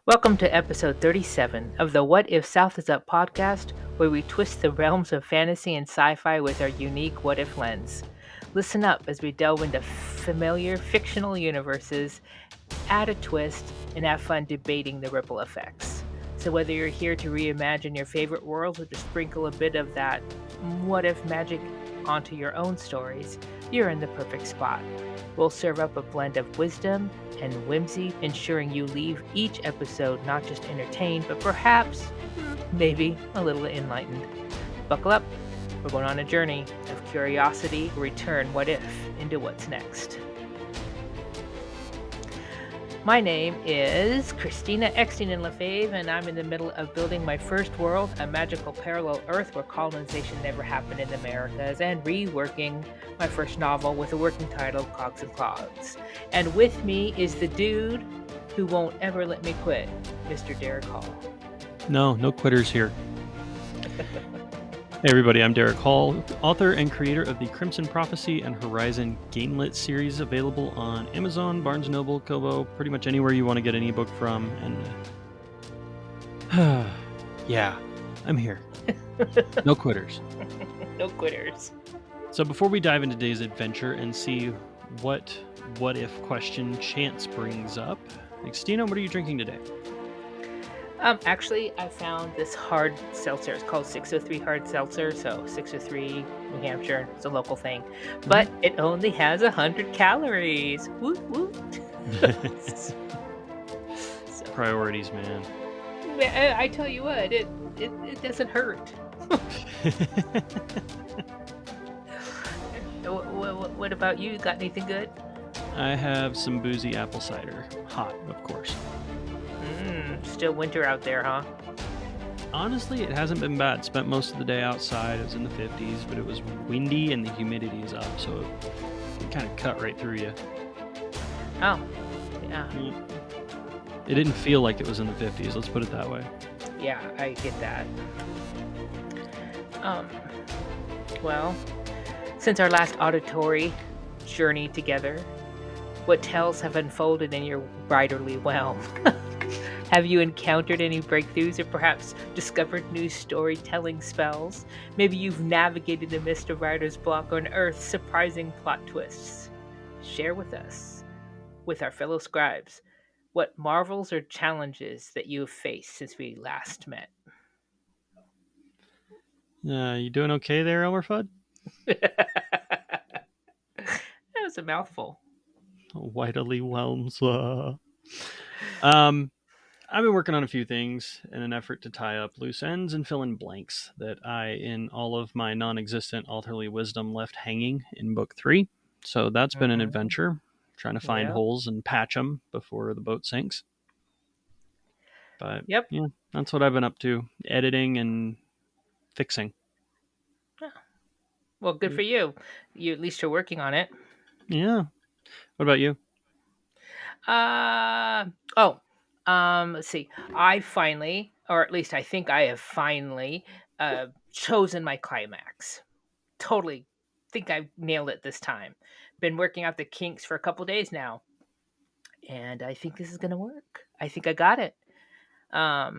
Welcome to episode 37 of the What If South is Up podcast, where we twist the realms of fantasy and sci fi with our unique what if lens. Listen up as we delve into familiar fictional universes, add a twist, and have fun debating the ripple effects. So, whether you're here to reimagine your favorite worlds or to sprinkle a bit of that what if magic onto your own stories, you're in the perfect spot. We'll serve up a blend of wisdom and whimsy, ensuring you leave each episode not just entertained, but perhaps, maybe, a little enlightened. Buckle up, we're going on a journey of curiosity, return what if into what's next. My name is Christina Exton Lefebvre, and I'm in the middle of building my first world, a magical parallel Earth where colonization never happened in the Americas, and reworking my first novel with a working title, Cogs and Clogs. And with me is the dude who won't ever let me quit, Mr. Derek Hall. No quitters here. Hey everybody, I'm Derek Hall, author and creator of the Crimson Prophecy and Horizon Gamelit series, available on Amazon, Barnes & Noble, Kobo, pretty much anywhere you want to get an ebook from. And yeah, I'm here. No quitters. No quitters. So before we dive into today's adventure and see what if question chance brings up, Christina, what are you drinking today? Actually, I found this hard seltzer. It's called 603 Hard Seltzer. So 603 New Hampshire. It's a local thing. But it only has 100 calories. Woot woot. So, Priorities, man. I tell you what, it doesn't hurt. What about you? Got anything good? I have some boozy apple cider. Hot, of course. Still winter out there, huh? Honestly, it hasn't been bad. Spent most of the day outside. It was in the 50s, but it was windy and the humidity is up, so it kind of cut right through you. Oh, yeah. It didn't feel like it was in the 50s, let's put it that way. Yeah, I get that. Well, since our last auditory journey together, what tales have unfolded in your writerly realm? Have you encountered any breakthroughs or perhaps discovered new storytelling spells? Maybe you've navigated the mist of writer's block or unearthed surprising plot twists. Share with us, with our fellow scribes, what marvels or challenges that you have faced since we last met. You doing okay there, Elmerfudd? That was a mouthful. Widely whelms. I've been working on a few things in an effort to tie up loose ends and fill in blanks that I, in all of my non-existent authorly wisdom, left hanging in book 3. So that's been an adventure, trying to find holes and patch them before the boat sinks. But yeah, that's what I've been up to, editing and fixing. Well, good for you. You at least are working on it. Yeah. What about you? Let's see. I finally, or at least I think I have finally, chosen my climax. Totally think I nailed it this time. Been working out the kinks for a couple days now, and I think this is gonna work. I think I got it. Now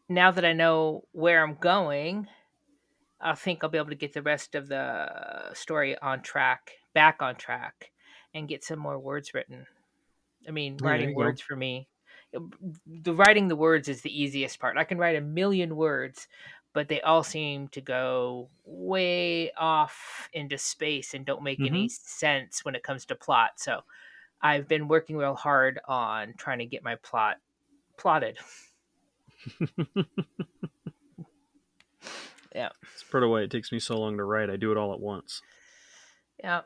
that I know where I'm going, I think I'll be able to get the rest of the story back on track, and get some more words written. I mean, writing words for me, writing the words is the easiest part. I can write a million words, but they all seem to go way off into space and don't make any sense when it comes to plot. So I've been working real hard on trying to get my plot plotted. Yeah. It's part of why it takes me so long to write. I do it all at once. Yeah.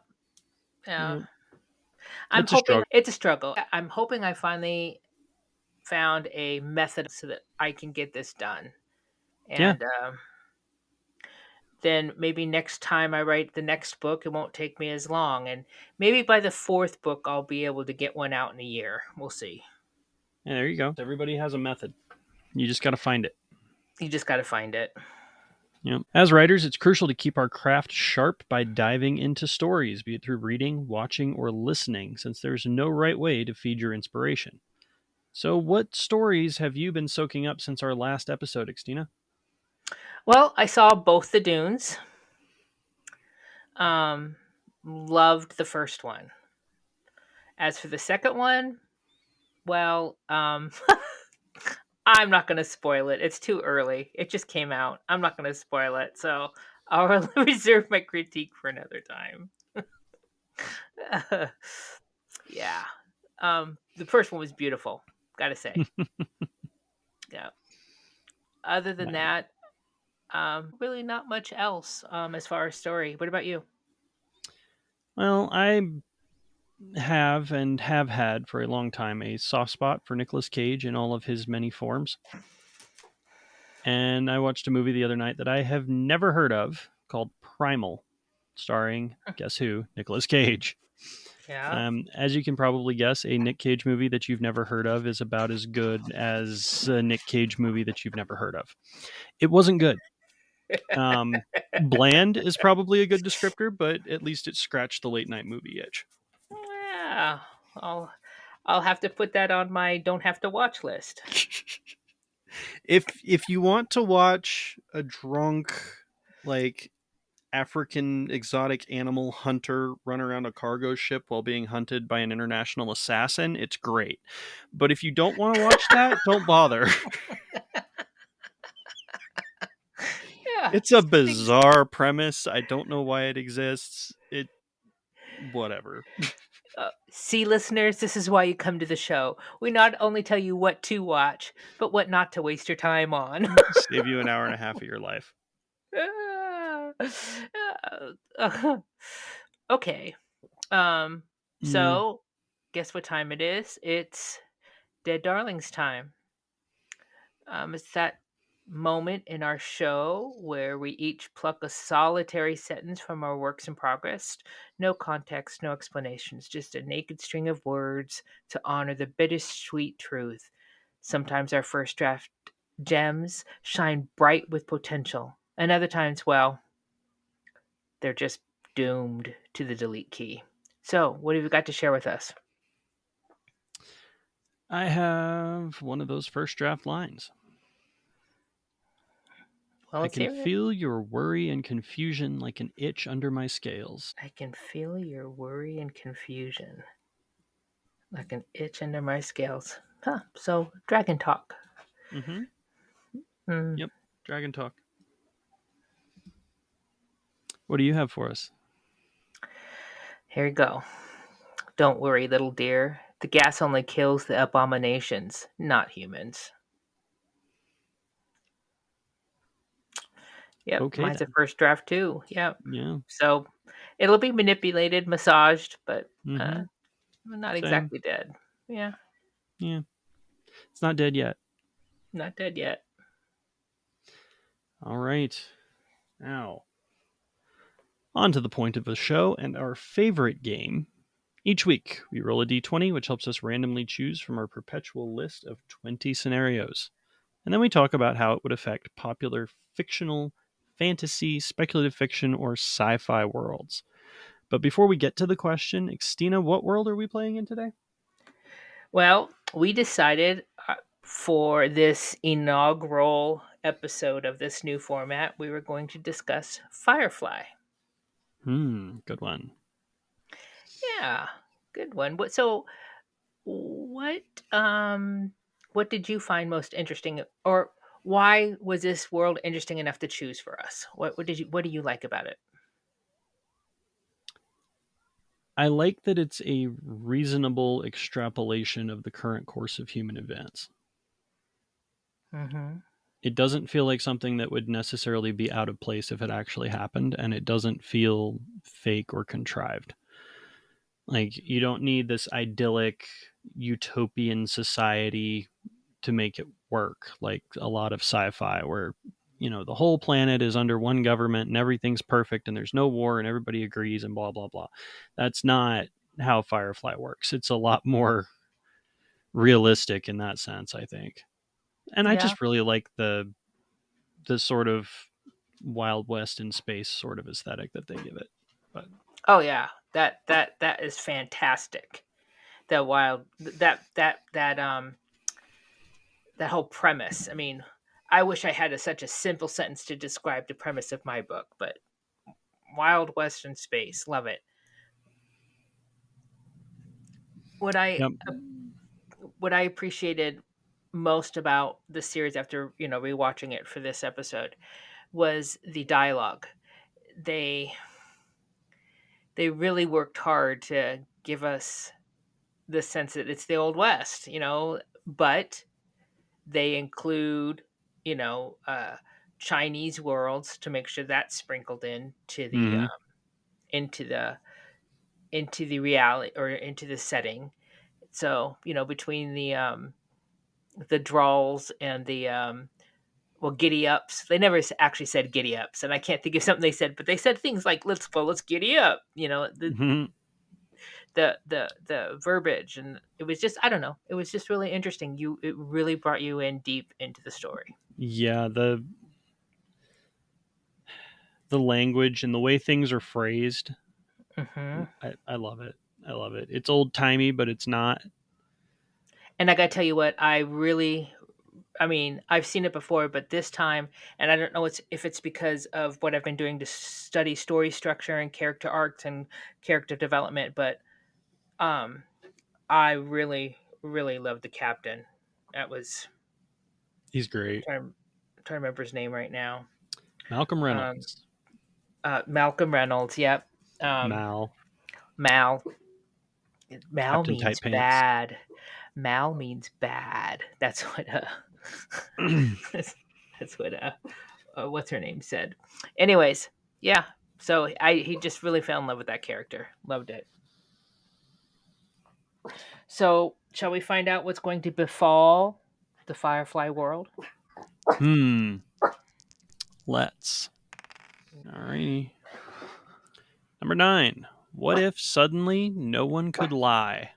It's a struggle. I'm hoping I finally found a method so that I can get this done. And then maybe next time I write the next book, it won't take me as long. And maybe by the 4th book, I'll be able to get one out in a year. We'll see. Yeah, there you go. Everybody has a method. You just got to find it. Yep. As writers, it's crucial to keep our craft sharp by diving into stories, be it through reading, watching, or listening, since there's no right way to feed your inspiration. So, what stories have you been soaking up since our last episode, Xtina? Well, I saw both the Dunes. Um, Loved the first one. As for the second one, well, I'm not going to spoil it. It's too early. It just came out. I'm not going to spoil it. So I'll reserve my critique for another time. Yeah. The first one was beautiful, gotta say. Yeah. Other than Right. that, really not much else as far as story. What about you? Well, I have and have had for a long time a soft spot for Nicolas Cage in all of his many forms. And I watched a movie the other night that I have never heard of called Primal, starring, guess who? Nicolas Cage. Yeah. As you can probably guess, a Nick Cage movie that you've never heard of is about as good as a Nick Cage movie that you've never heard of. It wasn't good. Um, Bland is probably a good descriptor, but at least it scratched the late night movie itch. Yeah. I'll I'll have to put that on my don't have to watch list. If you want to watch a drunk, like, African exotic animal hunter run around a cargo ship while being hunted by an international assassin, it's great. But if you don't want to watch that, don't bother. Yeah. It's a Things. bizarre premise. I don't know why it exists. It whatever. See, listeners, this is why you come to the show. We not only tell you what to watch, but what not to waste your time on. Save you an hour and a half of your life. Okay. Um. Yeah. So, guess what time it is? It's Dead Darlings time. It's that moment in our show where we each pluck a solitary sentence from our works in progress. No context, no explanations, just a naked string of words to honor the bittersweet truth. Sometimes our first draft gems shine bright with potential, and other times, well, they're just doomed to the delete key. So, what have you got to share with us? I have one of those first draft lines. Well, I let's can hear it. feel your worry and confusion like an itch under my scales. I can feel your worry and confusion like an itch under my scales. Huh. So, dragon talk. Mm-hmm. Hmm. Yep. Dragon talk. What do you have for us? Here you go. Don't worry, little dear. The gas only kills the abominations, not humans. Yep, Okay mine's a then. first draft too. Yep. Yeah. So it'll be manipulated, massaged, but Mm-hmm. not Same. exactly dead. Yeah, Yeah. It's not dead yet. not dead yet. All right. Now, on to the point of the show and our favorite game. Each week, we roll a d20, which helps us randomly choose from our perpetual list of 20 scenarios. And then we talk about how it would affect popular fictional, fantasy, speculative fiction, or sci fi worlds. But before we get to the question, Xtina, what world are we playing in today? Well, we decided for this inaugural episode of this new format, we were going to discuss Firefly. Good one. Yeah, good one. What what did you find most interesting, or why was this world interesting enough to choose for us? What do you like about it? I like that it's a reasonable extrapolation of the current course of human events. Mhm. It doesn't feel like something that would necessarily be out of place if it actually happened, and it doesn't feel fake or contrived. Like, you don't need this idyllic utopian society to make it work, like a lot of sci-fi where the whole planet is under one government and everything's perfect and there's no war and everybody agrees and blah blah blah. That's not how Firefly works. It's a lot more realistic in that sense, I think. And I Yeah. just really like the sort of Wild West in space sort of aesthetic that they give it. But Oh yeah. That is fantastic. That wild that that whole premise. I mean, I wish I had such a simple sentence to describe the premise of my book, but Wild Western space, love it. What I Yep. what I appreciated most about the series after rewatching it for this episode was the dialogue. They they really worked hard to give us the sense that it's the old west, but they include you know uh, Chinese worlds to make sure that's sprinkled Mm-hmm. into the into the reality or into the setting. So between the drawls and the giddy ups. They never actually said giddy ups, and I can't think of something they said, but they said things like let's giddy up. Mm-hmm. The verbiage, and it was just, I don't know, it was just really interesting. It really brought you in deep into the story. Yeah, the language and the way things are phrased, Hmm. I love it. I love it. It's old timey, but it's not. And I gotta tell you what, I mean, I've seen it before, but this time, and I don't know if it's because of what I've been doing to study story structure and character arcs and character development, but um I really, really loved the captain. That was He's great. trying to remember his name right now. Malcolm Um, Reynolds. Malcolm Reynolds. Yep. Um, Mal. Mal. Mal Captain Tight means Pants. bad. Mal means bad. That's what. That's, that's what. What's her name said. Anyways, yeah. So he just really fell in love with that character. Loved it. So shall we find out what's going to befall the Firefly world? Hmm. Let's. Alrighty. Number 9. What if suddenly no one could lie?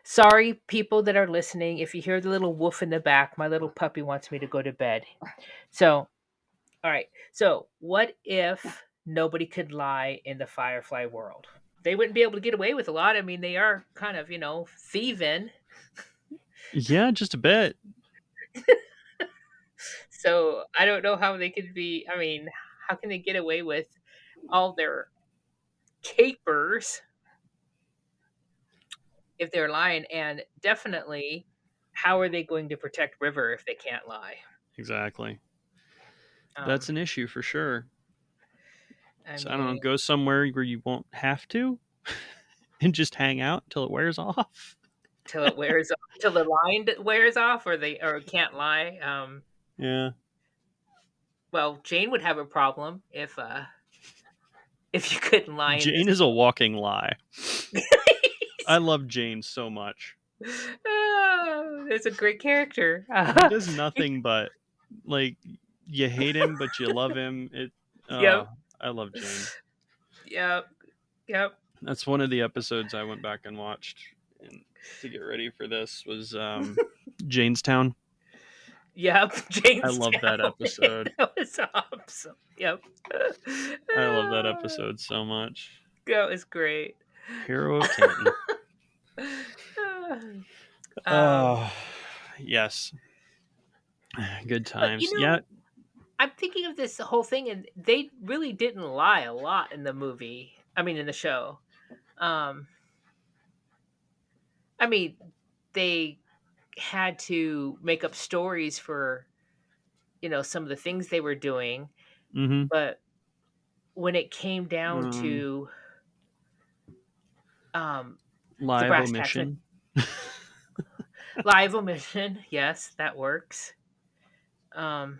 Sorry, people that are listening, if you hear the little woof in the back, my little puppy wants me to go to bed. So, all right. So, what if nobody could lie in the Firefly world? They wouldn't be able to get away with a lot. I mean, they are kind of, thieving. Yeah, just a bit. So, I don't know how they could be. I mean, how can they get away with all their capers if they're lying? And definitely, how are they going to protect River if they can't lie? Exactly. Um, That's an issue for sure. I So I don't know, mean, go somewhere where you won't have to and just hang out until it wears off. till it wears off, till the line wears off, or they or can't lie. Yeah. Well, Jane would have a problem if you couldn't lie in Jane this. is a walking lie. I love Jane so much. Oh, there's a great character. He does nothing but like you hate him but you love him. Yep, I love Jane. yep, yep, That's one of the episodes I went back and watched and to get ready for this was Janestown. yep. I love that Jamestown. episode. That was awesome. Yep. I love that episode so much. That was great. Hero of Canton. um, Oh, yes. Good but times. Yeah. I'm thinking of this whole thing, and they really didn't lie a lot in the movie. I mean, in the show. Um, I mean, they had to make up stories for some of the things they were doing, Mm-hmm. but when it came down Um, to um, the live brass tacks, omission. live omission, yes, that works. Um,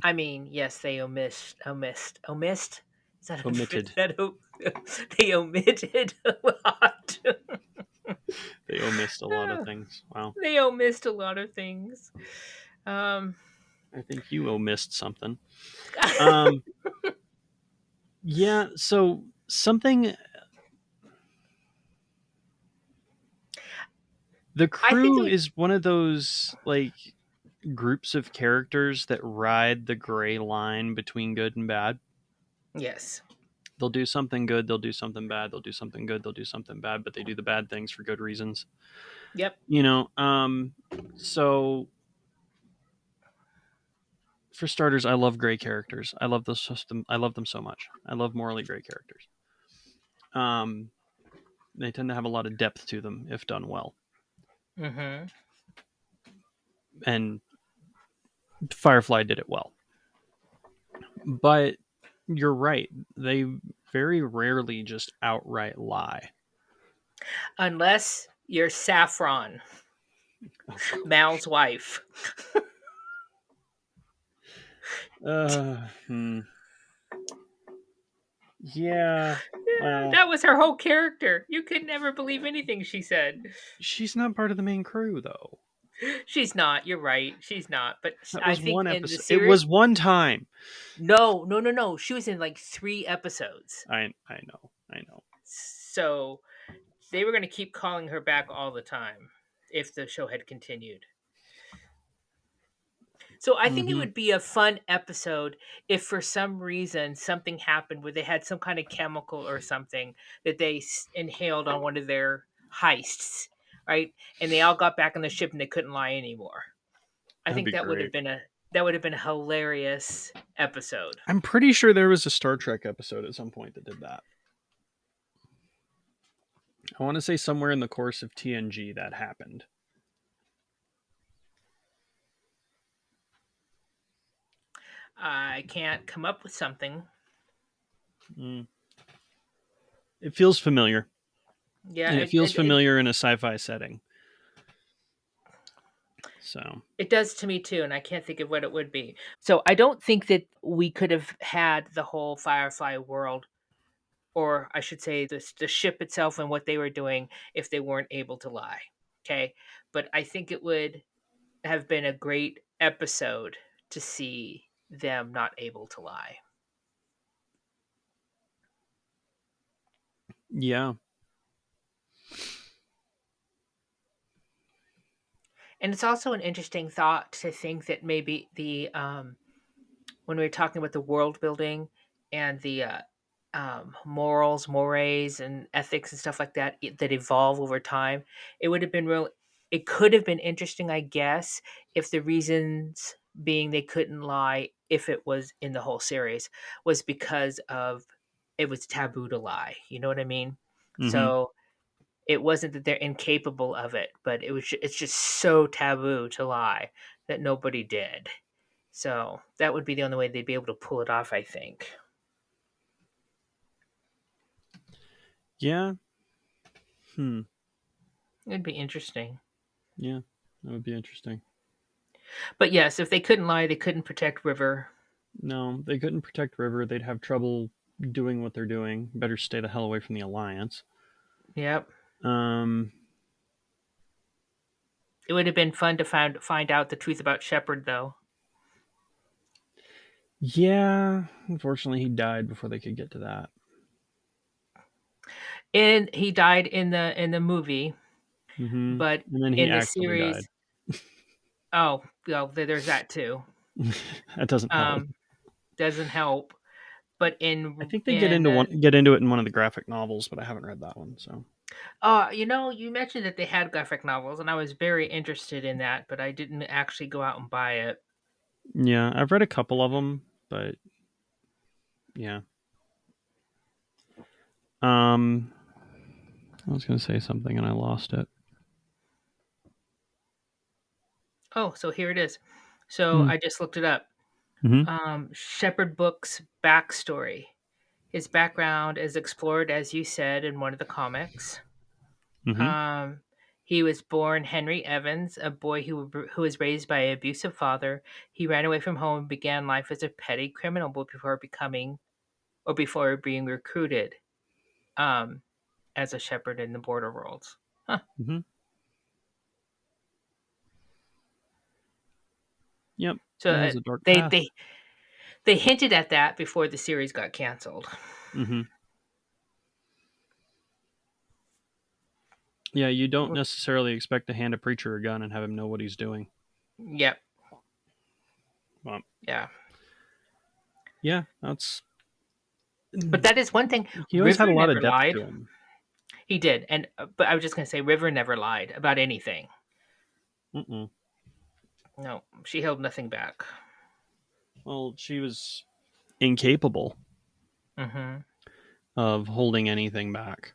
I mean, yes, they omissed. Is that Omitted. they omitted a lot. They omissed a lot of things. Wow. They omissed a lot of things. Um, I think you omissed something. Um, yeah, so something the I think crew is one of those like groups of characters that ride the gray line between good and bad. yes. They'll do something good, they'll do something bad, they'll do something good, they'll do something bad, but they do the bad things for good reasons. Yep. You know, so for starters, I love gray characters. I love the system. I love them so much. I love morally gray characters. Um, they tend to have a lot of depth to them if done well. Mm-hmm. And Firefly did it well. But you're right. They very rarely just outright lie. Unless you're Saffron, Oh, Mal's wife. hmm. Yeah. Yeah, Well, that was her whole character. You could never believe anything she said. she's not part of the main crew, though. She's not. You're right. She's not. But That I was think one in the episode. It series, was one time. no, no, no, no. She was in like 3 episodes. I know. I know. So they were going to keep calling her back all the time if the show had continued. So I think it Mm-hmm. would be a fun episode if for some reason something happened where they had some kind of chemical or something that they inhaled on one of their heists, right? And they all got back on the ship and they couldn't lie anymore. I That'd think be great. that would have been a hilarious episode. I'm pretty sure there was a Star Trek episode at some point that did that. I want to say somewhere in the course of TNG that happened. I can't come up with something. Mm. It feels familiar, Yeah, and it feels familiar in a sci-fi setting. So it does to me too, and I can't think of what it would be. So I don't think that we could have had the whole Firefly world, or I should say, the ship itself and what they were doing if they weren't able to lie. Okay, but I think it would have been a great episode to see them not able to lie. yeah, And it's also an interesting thought to think that maybe the when we were talking about the world building and the morals, mores, and ethics and stuff like that that evolve over time, it would have been real. It could have been interesting, I guess, if the reasons being they couldn't lie, if it was in the whole series, was because of it was taboo to lie. You know what I mean? mm-hmm. So it wasn't that they're incapable of it, but it's just so taboo to lie that nobody did. So that would be the only way they'd be able to pull it off, I think. Yeah. Hmm. It'd be interesting. Yeah, that would be interesting. But yes, if they couldn't lie, they couldn't protect River. No, they couldn't protect River. They'd have trouble doing what they're doing. Better stay the hell away from the Alliance. Yep. Um. It would have been fun to find out the truth about Shepard, though. Yeah. Unfortunately, he died before they could get to that. And he died in the movie, Mm-hmm. but And then he in the actually died. series, oh well, there's that too. That doesn't help. Um, doesn't help. But I think they in get into it in one of the graphic novels, but I haven't read that one. So you know, you mentioned that they had graphic novels, and I was very interested in that, but I didn't actually go out and buy it. yeah, I've read a couple of them, but yeah. Um, I was going to say something and I lost it. Oh, so here it is. So Hmm. I just looked it up. Mm-hmm. Shepherd Book's backstory. His background is explored, as you said, in one of the comics. Mm-hmm. Um, he was born Henry Evans, a boy who was raised by an abusive father. He ran away from home and began life as a petty criminal before being recruited um, as a shepherd in the border worlds. Huh. Mm-hmm. Yep. So It has a dark they past. they they hinted at that before the series got canceled. Mm-hmm. Yeah, you don't necessarily expect to hand a preacher a gun and have him know what he's doing. Yep. But Yeah. yeah, that's But that is one thing. He always had River a lot of never depth lied. to him. He did, and but I was just gonna say, River never lied about anything. Mm-mm. No, she held nothing back. Well, she was incapable Hmm. of holding anything back.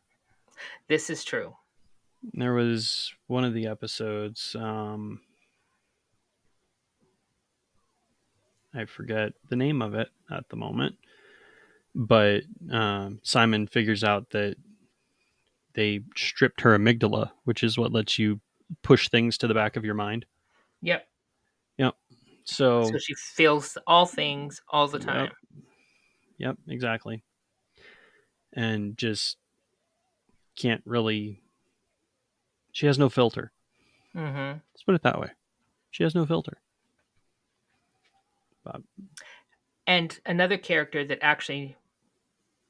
This is true. There was one of the episodes, I forget the name of it at the moment, but Simon figures out that they stripped her amygdala, which is what lets you push things to the back of your mind. Yep. Yep. So, So she feels all things all the yep, time. yep, exactly. And just can't really. She has no filter. Hmm. Let's put it that way. She has no filter. But, And another character that actually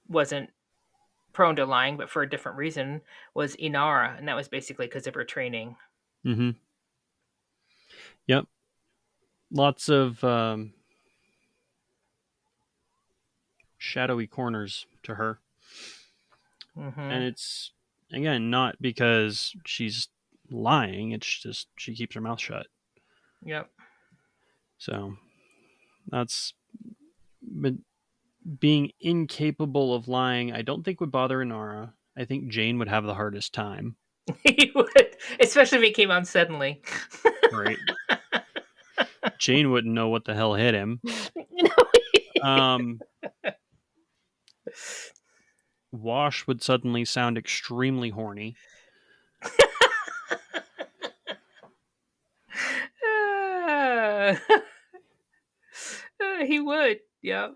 wasn't prone to lying, but for a different reason, was Inara, and that was basically because of her training. mm-hmm. Yep. Lots of shadowy corners to her. And Hmm. it's, again, not because she's lying, it's just she keeps her mouth shut. Yep. So that's. But being incapable of lying, I don't think would bother Inara. I think Jane would have the hardest time. He would, especially if he came on suddenly. Right. Jane wouldn't know what the hell hit him. Um, Wash would suddenly sound extremely horny. Uh, he would. Yeah.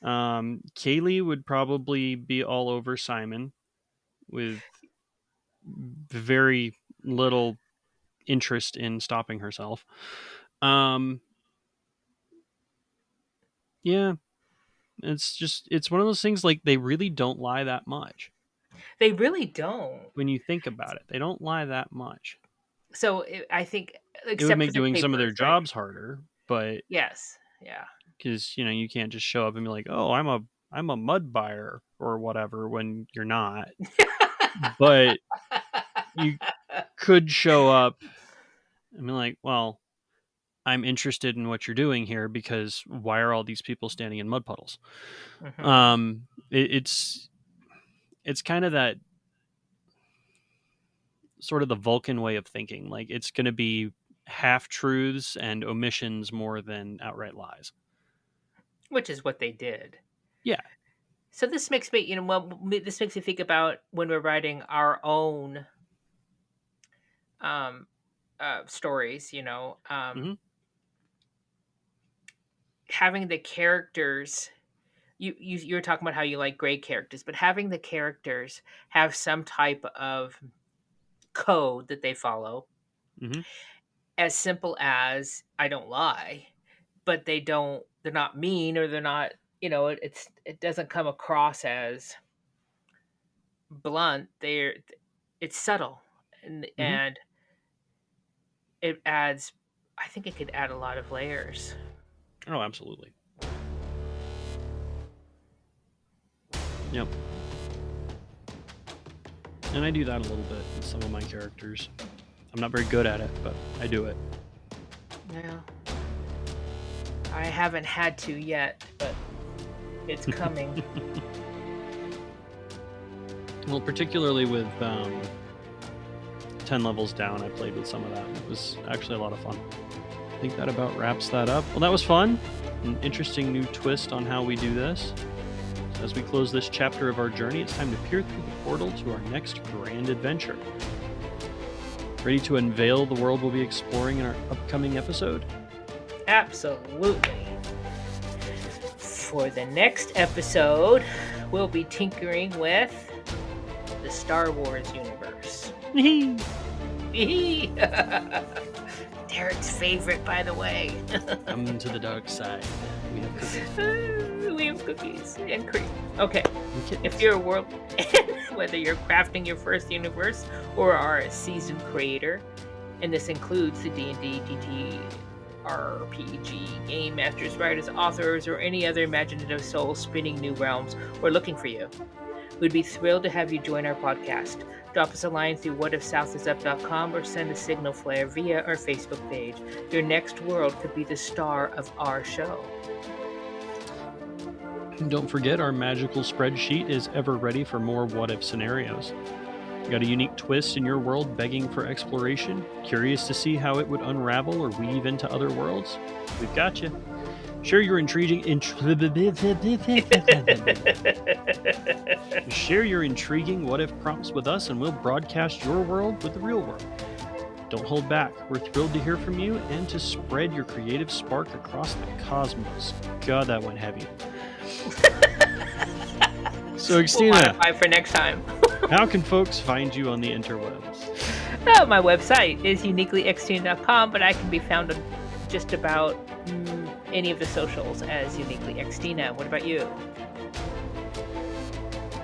Kaylee would probably be all over Simon with very little interest in stopping herself. Um, yeah, it's one of those things, like, they really don't lie that much. They really don't. When you think about it, they don't lie that much. So I think, It would except for make the doing some of their papers, right? jobs harder, but Yes. Yeah. because you can't just show up and be like, "Oh, I'm a mud buyer" or whatever, when you're not. But you could show up and be like, "Well, I'm interested in what you're doing here because why are all these people standing in mud puddles?" Hmm. It's kind of that sort of the Vulcan way of thinking. Like, it's going to be half truths and omissions more than outright lies. Which is what they did. Yeah. So this makes me, this makes me think about when we're writing our own um, stories. Hmm. Having the characters. You were talking about how you like gray characters, but having the characters have some type of code that they follow, Hmm. as simple as I don't lie, but they're not mean, or they're not, it doesn't come across as blunt. It's subtle, and Hmm. it adds, I think it could add a lot of layers. Oh, absolutely. Yep. And I do that a little bit with some of my characters. I'm not very good at it, but I do it. Yeah. I haven't had to yet, but it's coming. Well, particularly with 10 levels down, I played with some of that. It was actually a lot of fun. I think that about wraps that up. Well, that was fun. An interesting new twist on how we do this. So as we close this chapter of our journey, it's time to peer through the portal to our next grand adventure. Ready to unveil the world we'll be exploring in our upcoming episode? Absolutely. For the next episode, we'll be tinkering with the Star Wars universe. Derek's favorite, by the way. Come to the dark side. We have cookies. We have cookies and cream. Okay. And kittens. If you're a world, whether you're crafting your first universe or are a seasoned creator, and this includes the D&D RPG, game masters, writers, authors, or any other imaginative soul spinning new realms, we're looking for you. We'd be thrilled to have you join our podcast. Drop us a line through whatifsouthistup.com or send a signal flare via our Facebook page. Your next world could be the star of our show. And don't forget, our magical spreadsheet is ever ready for more what-if scenarios. Got a unique twist in your world begging for exploration? Curious to see how it would unravel or weave into other worlds? We've got you. Share your intriguing what-if prompts with us, and we'll broadcast your world with the real world. Don't hold back. We're thrilled to hear from you and to spread your creative spark across the cosmos. God, that went heavy. So, We'll Xtina, modify for next time. how can folks find you on the interwebs? My website is uniquelyxteen.com, but I can be found on just about any of the socials as uniquelyxtina. What about you?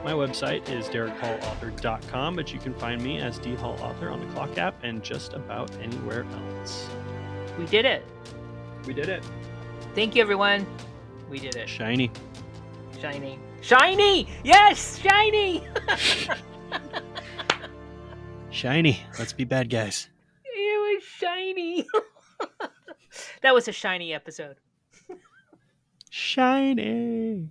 My website is DerekHallAuthor.com, but you can find me as D Hall Author on the Clock app and just about anywhere else. We did it. We did it. Thank you, everyone. We did it. Shiny. Shiny. Shiny! Yes! Shiny! Shiny. Let's be bad guys. It was shiny. That was a shiny episode. Shiny.